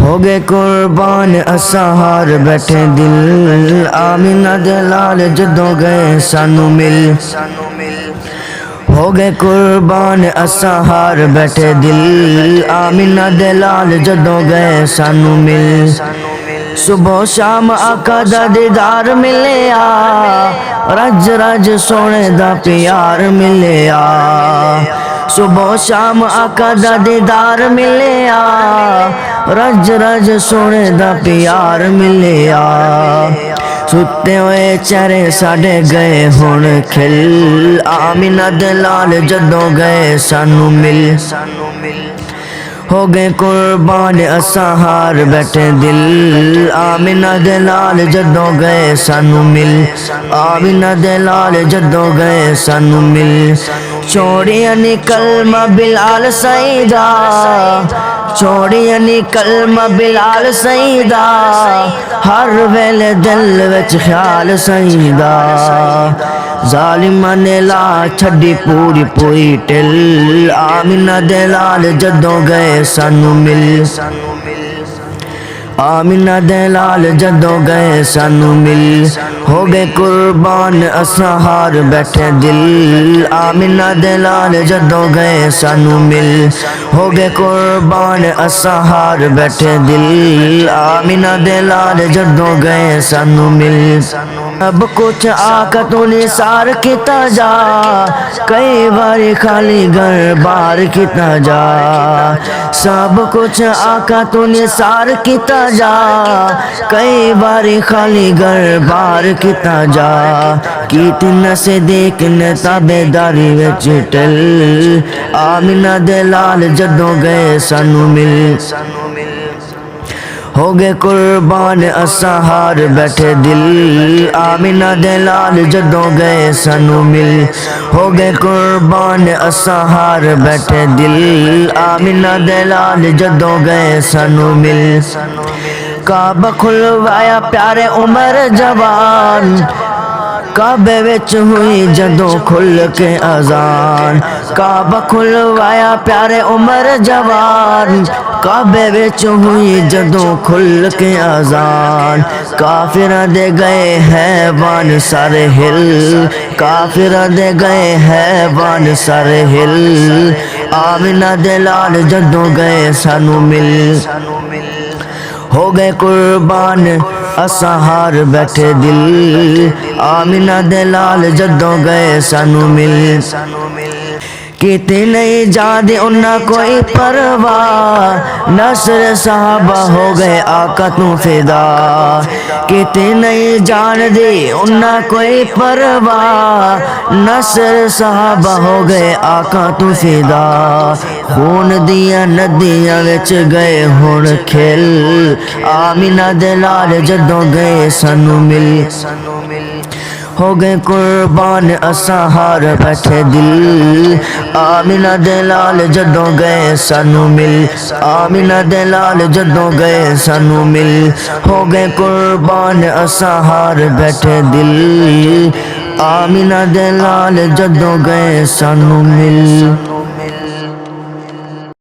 ہو گئے قربان اساں ہار بیٹھے دل آمینہ دے لال جدوں گئے سانو مل ہو گئے قربان اساں ہار بیٹھے دل آمینہ دے لال جدوں گئے سانو مل صبح شام آقا دا دیدار ملیا رج رج سونے دا پیار ملیا صبح شام آقا دا دیدار ملیا رج رج سونے دا پیار ملیا ستے ہوئے چہرے ساڑے گئے ہون کھل آمینہ دے لال جدوں گئے سانو مل ہو گئے قربان اساں ہار بیٹھے دل آمینہ دے لال جدوں گئے سانو مل آمینہ دے لال جدوں گئے سانو مل چھوڑیاں کلمہ بلال سیدہ چھوڑیاں کلمہ بلال سیدہ ہر ویلے دل وچ خیال سیدہ ظالمہ نے لا چھڈی پوری پوری ٹل آمینہ دے لال جدوں گئے سانو مل آمینہ دے لال جدوں گئے سانو مل ہو گئے قربان اساں ہار بیٹھے دل آمینہ دے لال جدوں گئے سانو مل ہو گئے قربان اساں ہار بیٹھے دل آمینہ دے لال جدوں گئے سانو مل اب کچھ آقا تو نثار کیتا جا کئی باری خالی گھر بار کیتا جا سب کچھ آقا تو نثار کیتا جا کئی باری خالی گھر بار کیتا جا کیتی نسے دیکھنے تابے داری وچ ٹل آمینہ دے لال جدوں گئے سانو مل ہو گئے قربان اساں ہار بیٹھے دل آمینہ دے لال جدوں گئے سانو مل ہو گئے قربان اساں ہار بیٹھے دل آمینہ دے لال جدوں گئے سانو مل کعبہ کھلوایا پیارے عمر جوان کعبے وچ ہوئی جدوں کھل کے اذان کعبہ کھلوایا پیارے عمر جوان کعبے وچ ہوئی جدوں کھل کے اذان کافراں دے گئے حیوان سر ہل کافراں دے گئے حیوان سر ہل آمینہ دے لال جدوں گئے سانو مل ہو گئے قربان اساں ہار بیٹھے دل آمینہ دے لال جدوں گئے سانو مل کیتے نہیں جاندے انہاں کوئی پرواہ نصر صحابہ ہو گئے آقا تو فدا کیتے نہیں جاندے انہاں کوئی پرواہ نصر صحابہ ہو گئے آقا تو فدا خون دیا ندیاں وچ گئے ہون کھل آمینہ دے لال جدوں گئے سانو مل ہو گئے قربان اساں ہار بیٹھے دل آمینہ دے لال جدوں گئے سانو مل آمینہ دے لال جدوں گئے سانو مل ہو گئے قربان اساں ہار بیٹھے دل آمینہ دے لال جدوں گئے سانو مل